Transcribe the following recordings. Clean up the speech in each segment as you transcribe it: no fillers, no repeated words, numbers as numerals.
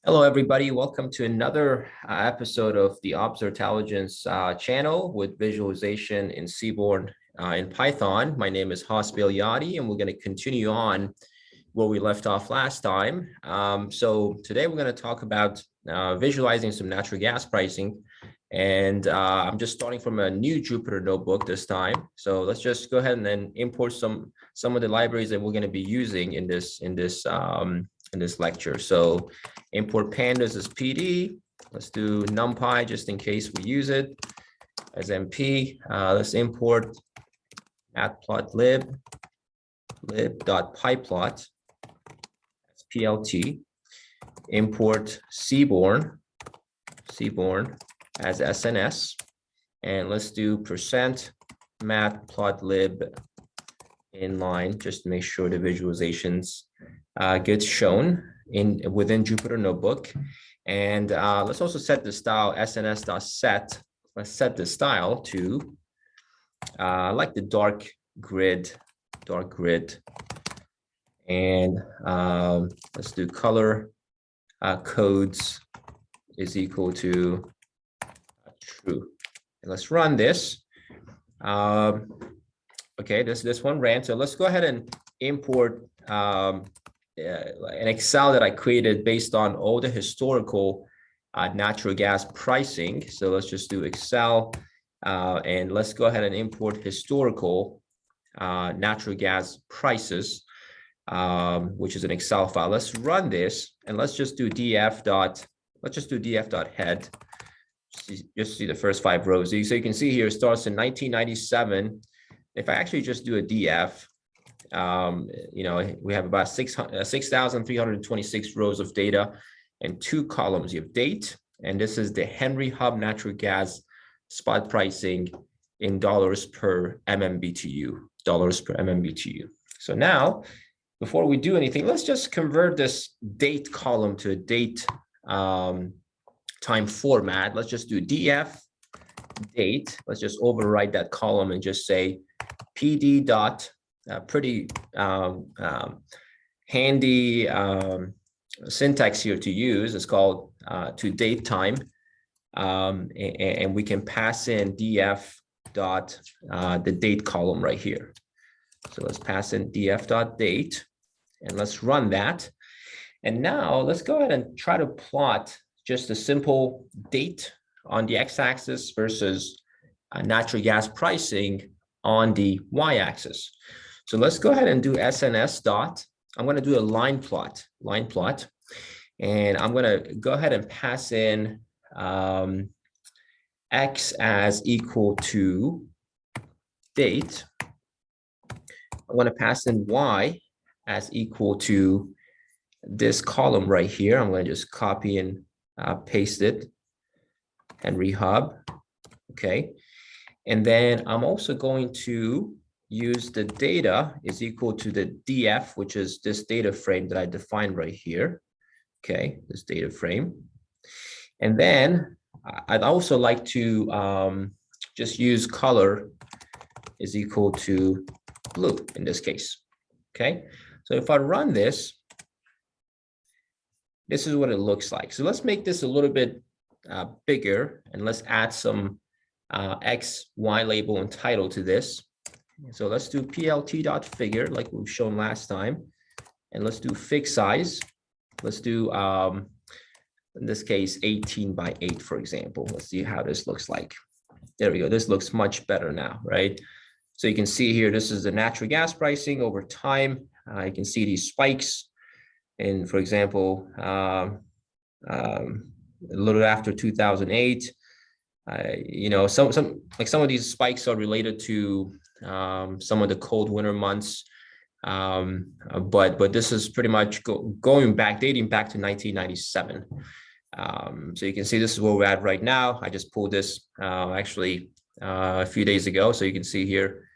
Hello, everybody. Welcome to another episode of the Intelligence channel with visualization in Seaborn in Python. My name is hoss.belyadi, and we're going to continue on where we left off last time. So today we're going to talk about visualizing some natural gas pricing. And I'm just starting from a new Jupyter notebook this time. So let's just go ahead and then import some of the libraries that we're going to be using in this lecture. So import pandas as PD. Let's do NumPy just in case we use it as MP. Let's import matplotlib lib.pyplot as PLT. Import Seaborn as SNS. And let's do %matplotlib inline just to make sure the visualizations gets shown within Jupyter Notebook. And let's also set the style sns.set. Let's set the style to like the dark grid. And let's do color codes is equal to true. And let's run this. Okay, this one ran. So let's go ahead and import an Excel that I created based on all the historical natural gas pricing. So let's just do Excel and let's go ahead and import historical natural gas prices, which is an Excel file. Let's run this and let's just do df.head. Just see the first 5 rows. So you can see here it starts in 1997. If I actually just do a df, we have about 6,326 rows of data and 2 columns. You have date, and this is the Henry Hub natural gas spot pricing in dollars per MMBTU. So now, before we do anything, let's just convert this date column to a date time format. Let's just do df date. Let's just overwrite that column and just say pd dot pretty handy syntax here to use. It's called to date time, and we can pass in df dot the date column right here. So let's pass in df dot date and let's run that. And now let's go ahead and try to plot just a simple date on the x-axis versus natural gas pricing on the y-axis. So let's go ahead and do SNS dot. I'm going to do a line plot, and I'm going to go ahead and pass in x as equal to date. I'm going to pass in y as equal to this column right here. I'm going to just copy and paste it, Henry Hub. Okay. And then I'm also going to use the data is equal to the df, which is this data frame that I defined right here. Okay, this data frame. And then I'd also like to just use color is equal to blue in this case. Okay, so if I run this, this is what it looks like. So let's make this a little bit bigger and let's add some X, Y label and title to this. So let's do plt.figure like we've shown last time. And let's do fixed size. Let's do, in this case, 18 by 8, for example. Let's see how this looks like. There we go. This looks much better now, right? So you can see here, this is the natural gas pricing over time. You can see these spikes. And for example, a little after 2008, some of these spikes are related to some of the cold winter months, but this is pretty much dating back to 1997. So you can see this is where we're at right now. I just pulled this actually a few days ago, so you can see here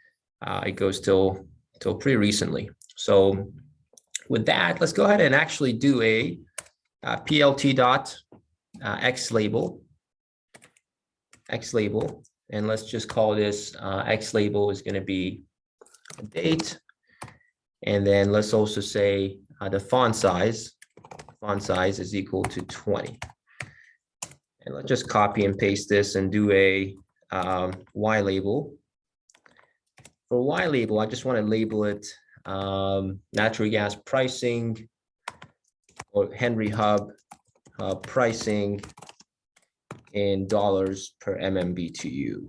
it goes till pretty recently. So with that, let's go ahead and actually do a plt dot x label, and let's just call this x label is going to be date, and then let's also say the font size font size is equal to 20. And let's just copy and paste this and do a Y label. For Y label, I just want to label it natural gas pricing or Henry Hub pricing in dollars per MMBTU,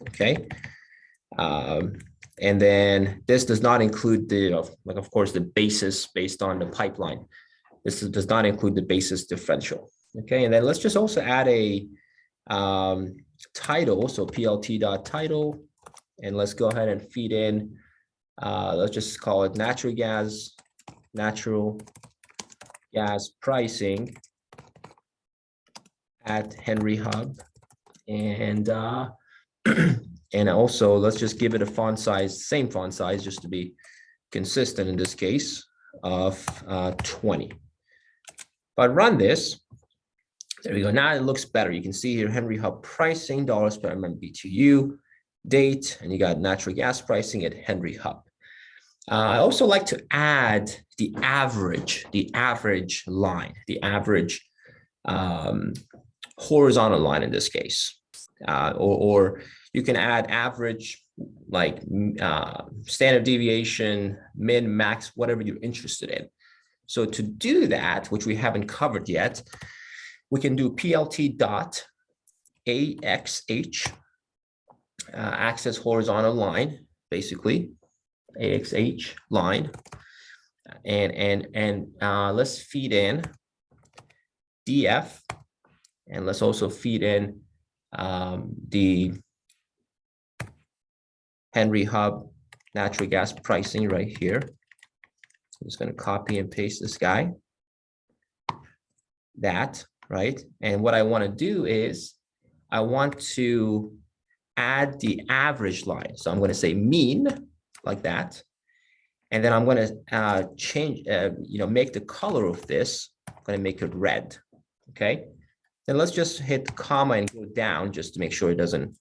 okay? And then this does not include the, like, of course, the basis based on the pipeline. This does not include the basis differential, okay? And then let's just also add a title, so plt.title, and let's go ahead and feed in, let's just call it natural gas pricing at Henry Hub, and and also let's just give it a font size, same font size, just to be consistent in this case, of 20. If I run this, there we go. Now it looks better. You can see here Henry Hub pricing, dollars per MMBTU, date, and you got natural gas pricing at Henry Hub. I also like to add the average line, the average horizontal line in this case, or you can add average, like standard deviation, min, max, whatever you're interested in. So to do that, which we haven't covered yet, we can do plt.axh, axis horizontal line, basically, AXH line, and let's feed in DF, and let's also feed in the Henry Hub natural gas pricing right here. I'm just going to copy and paste this guy, that, right? And what I want to do is I want to add the average line. So I'm going to say mean, like that. And then I'm going to change, make the color of this. I'm going to make it red. Okay. Then let's just hit comma and go down just to make sure it doesn't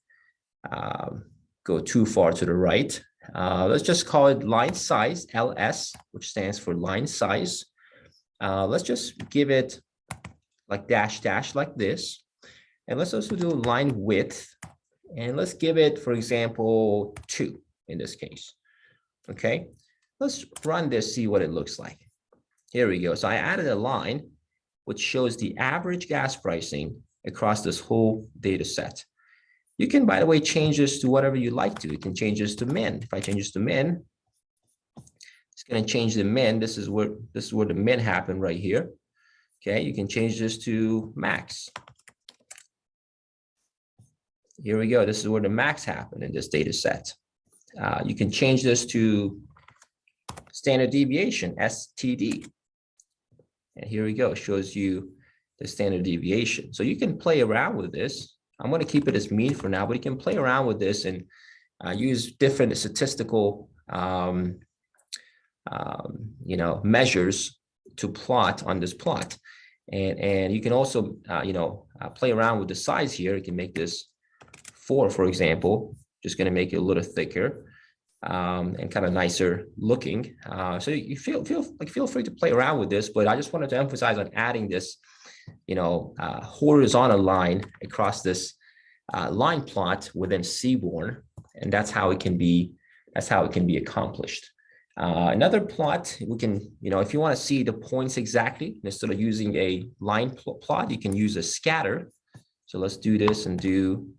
go too far to the right. Let's just call it line size, LS, which stands for line size. Let's just give it like dash dash like this. And let's also do line width. And let's give it, for example, 2 in this case. Okay, let's run this, see what it looks like. Here we go. So I added a line which shows the average gas pricing across this whole data set. You can, by the way, change this to whatever you like to. You can change this to min. If I change this to min, it's going to change the min. This is where the min happened right here. Okay, you can change this to max. Here we go. This is where the max happened in this data set. You can change this to standard deviation, STD. And here we go, it shows you the standard deviation. So you can play around with this. I'm going to keep it as mean for now, but you can play around with this and use different statistical measures to plot on this plot. And you can also, play around with the size here. You can make this 4, for example, just going to make it a little thicker and kind of nicer looking. So you feel free to play around with this, but I just wanted to emphasize on adding this, horizontal line across this line plot within Seaborn, and that's how it can be accomplished. Another plot, we can, if you want to see the points exactly, instead of using a line plot, you can use a scatter. So let's do this and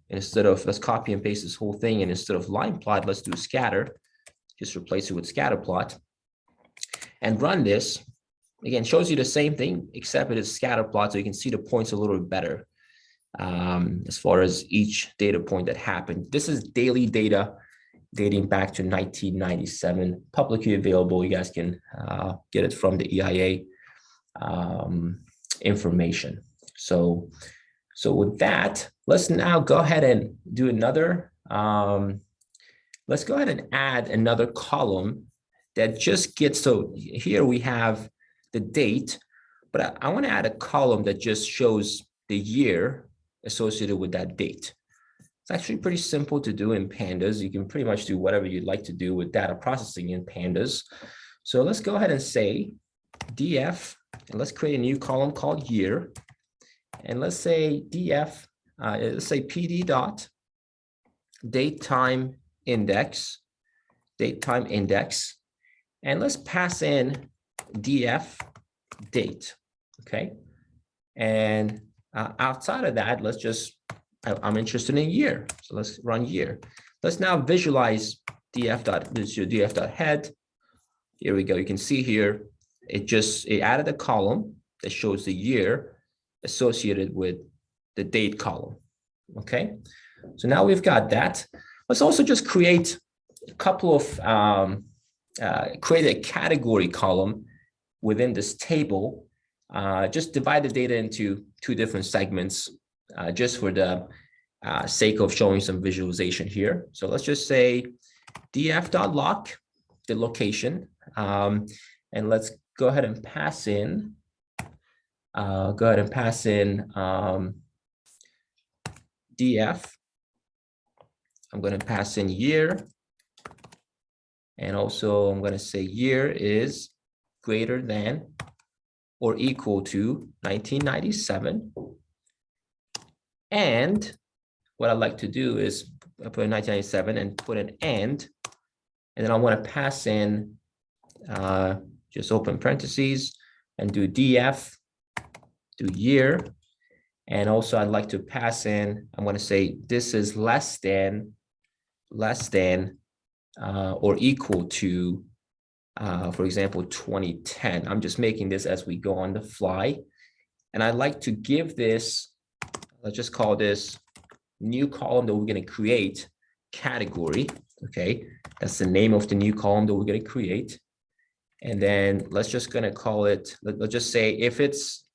let's copy and paste this whole thing. And instead of line plot, let's do scatter. Just replace it with scatter plot and run this. Again, shows you the same thing, except it is scatter plot. So you can see the points a little bit better as far as each data point that happened. This is daily data dating back to 1997, publicly available. You guys can get it from the EIA information. So with that, let's now go ahead and do another, let's go ahead and add another column that just gets, so here we have the date, but I want to add a column that just shows the year associated with that date. It's actually pretty simple to do in Pandas. You can pretty much do whatever you'd like to do with data processing in Pandas. So let's go ahead and say df, and let's create a new column called year. And let's say df, let's say pd dot date time index, and let's pass in df date, okay? And outside of that, let's just, I'm interested in year. So let's run year. Let's now visualize df dot head. Here we go. You can see here, it added a column that shows the year associated with the date column. Okay. So now we've got that. Let's also just create a couple of, create a category column within this table. Just divide the data into two different segments, just for the sake of showing some visualization here. So let's just say df.lock, the location, and let's go ahead and pass in, df. I'm going to pass in year, and also I'm going to say year is greater than or equal to 1997. And what I'd like to do is put 1997 and put an and then I want to pass in, just open parentheses and do df, do year. And also I'd like to pass in, I'm going to say this is less than or equal to, for example, 2010. I'm just making this as we go on the fly. And I'd like to give this, let's just call this new column that we're going to create category. Okay, that's the name of the new column that we're going to create. And then let's just going to call it, let's just say if it's,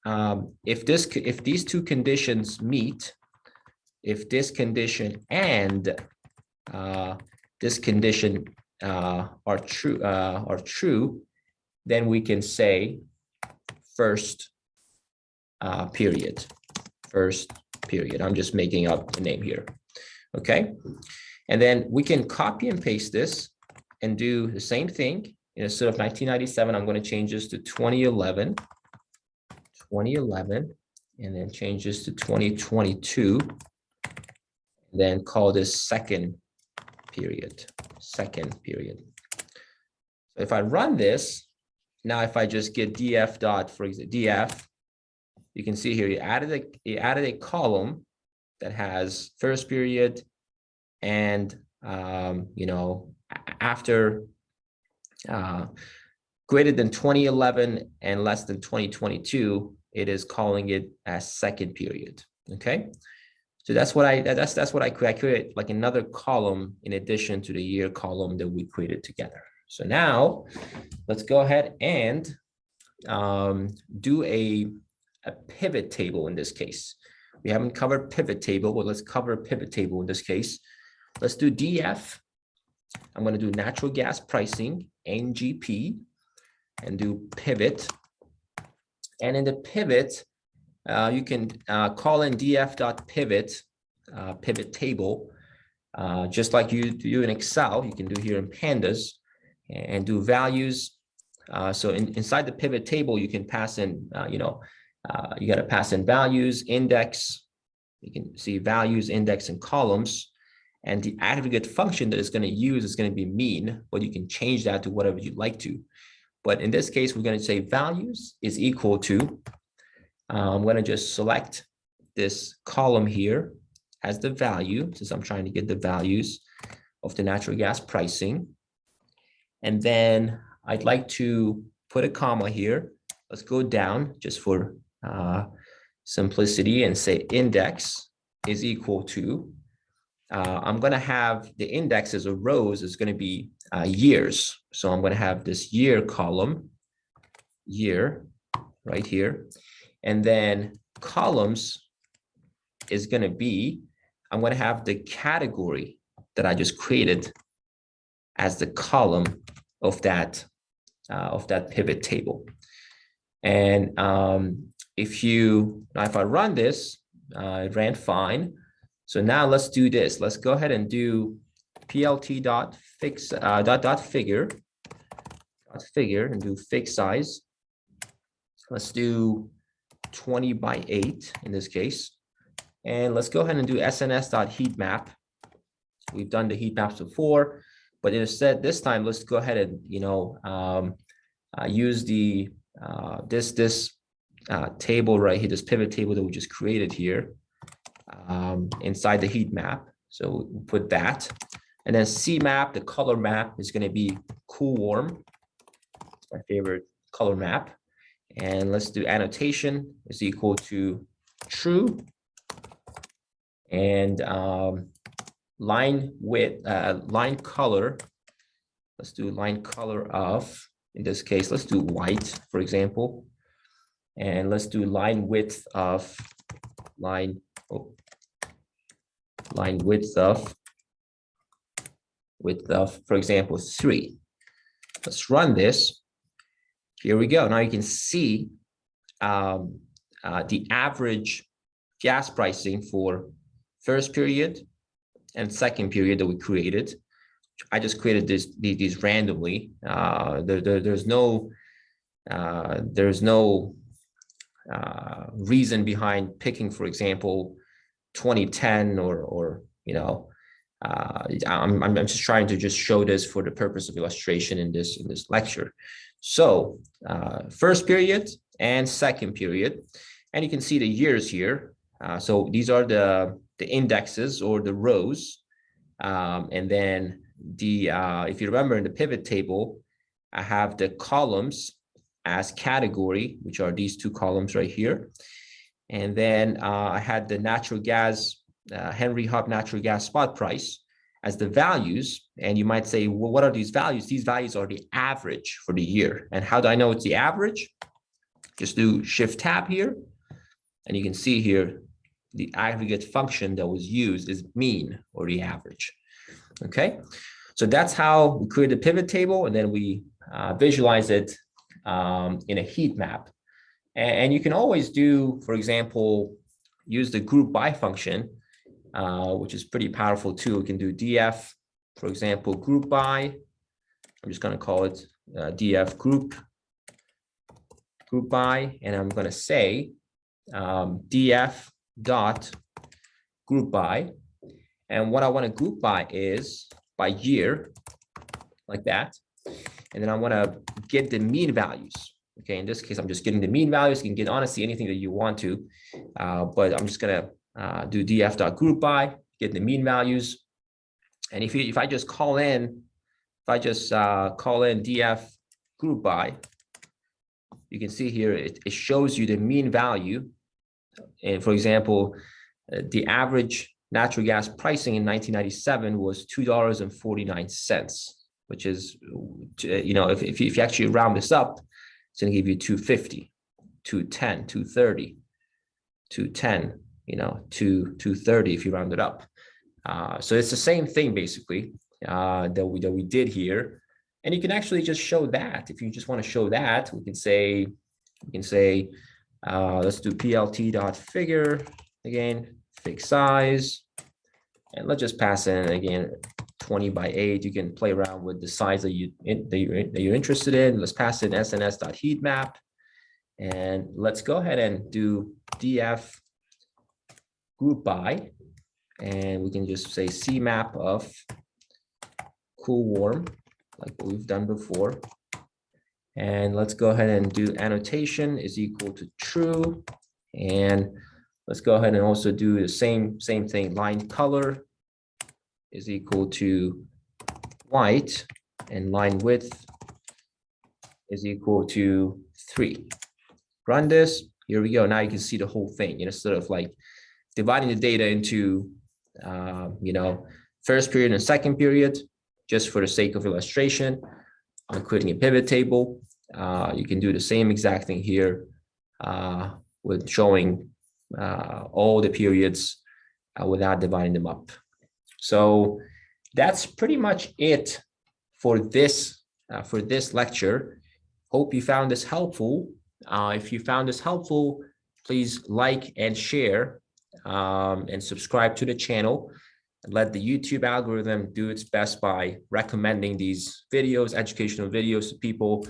if these two conditions meet, if this condition and this condition are true, then we can say first period. I'm just making up the name here. Okay. And then we can copy and paste this and do the same thing. Instead of 1997, I'm going to change this to 2011, and then change this to 2022, and then call this second period. If I run this, now if I just get df dot, for example, df, you can see here, it added a column that has first period and, after greater than 2011 and less than 2022, it is calling it as second period. Okay. So that's what I created, like another column in addition to the year column that we created together. So now let's go ahead and do a pivot table in this case. We haven't covered pivot table, but let's cover a pivot table in this case. Let's do df. I'm going to do natural gas pricing, NGP, and do pivot. And in the pivot, you can call in df.pivot, pivot table, just like you do in Excel, you can do here in Pandas, and do values. So inside the pivot table, you can pass in, you got to pass in values, index. You can see values, index, and columns. And the aggregate function that it's going to use is going to be mean, but you can change that to whatever you'd like to. But in this case, we're going to say values is equal to, I'm going to just select this column here as the value, since I'm trying to get the values of the natural gas pricing. And then I'd like to put a comma here. Let's go down just for simplicity and say index is equal to, I'm going to have the indexes or rows is going to be years. So I'm going to have this year column, year right here. And then columns is going to be, I'm going to have the category that I just created as the column of that pivot table. And if I run this, it ran fine. So now let's do this. Let's go ahead and do plt.figure figure and do fixed size. Let's do 20 by 8 in this case. And let's go ahead and do sns.heatmap. We've done the heat maps before, but instead this time, let's go ahead and, use the this table right here, this pivot table that we just created here inside the heat map. So we'll put that. And then CMap, the color map is going to be cool warm. It's my favorite color map. And let's do annotation is equal to true. And line width, line color. Let's do line color of, in this case, let's do white, for example. And let's do line width of line width of, for example, 3. Let's run this. Here we go. Now you can see the average gas pricing for first period and second period that we created. I just created these randomly. There's no reason behind picking, for example, 2010 or I'm just trying to just show this for the purpose of illustration in this lecture. So first period and second period, and you can see the years here. So these are the indexes or the rows, and then if you remember in the pivot table, I have the columns as category, which are these two columns right here. And then I had the natural gas, Henry Hub natural gas spot price as the values. And you might say, well, what are these values? These values are the average for the year. And how do I know it's the average? Just do Shift Tab here. And you can see here, the aggregate function that was used is mean, or the average. Okay, so that's how we create a pivot table, and then we visualize it in a heat map. And you can always do, for example, use the group by function, which is pretty powerful too. We can do df, for example, group by. I'm just going to call it df group by, and I'm going to say df dot group by. And what I want to group by is by year, like that. And then I want to get the mean values. Okay, in this case, I'm just getting the mean values. You can get honestly anything that you want to, but I'm just gonna do df.group by, get the mean values. And if I just call in, df group by, you can see here it shows you the mean value. And for example, the average natural gas pricing in 1997 was $2.49, which is, if you actually round this up, it's going to give you 250, 210, 230, 210, 230 if you round it up. So it's the same thing basically that we did here. And you can actually just show that. If you just want to show that, we can say, let's do plt.figure again, fixed size, and let's just pass in again 20 by 8. You can play around with the size that you're interested in. Let's pass in sns.heatmap, and let's go ahead and do df group by, and we can just say CMap of cool warm, like what we've done before. And let's go ahead and do annotation is equal to true. And let's go ahead and also do the same thing. Line color is equal to white, and line width is equal to 3. Run this. Here we go. Now you can see the whole thing. Instead of like dividing the data into, first period and second period, just for the sake of illustration, I'm creating a pivot table. You can do the same exact thing here with showing all the periods without dividing them up. So that's pretty much it for this lecture. Hope you found this helpful. If you found this helpful, please like and share and subscribe to the channel. let the YouTube algorithm do its best by recommending these videos, educational videos to people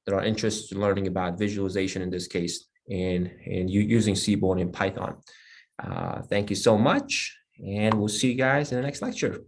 that are interested in learning about visualization in this case, and using Seaborn in Python. Thank you so much, and we'll see you guys in the next lecture.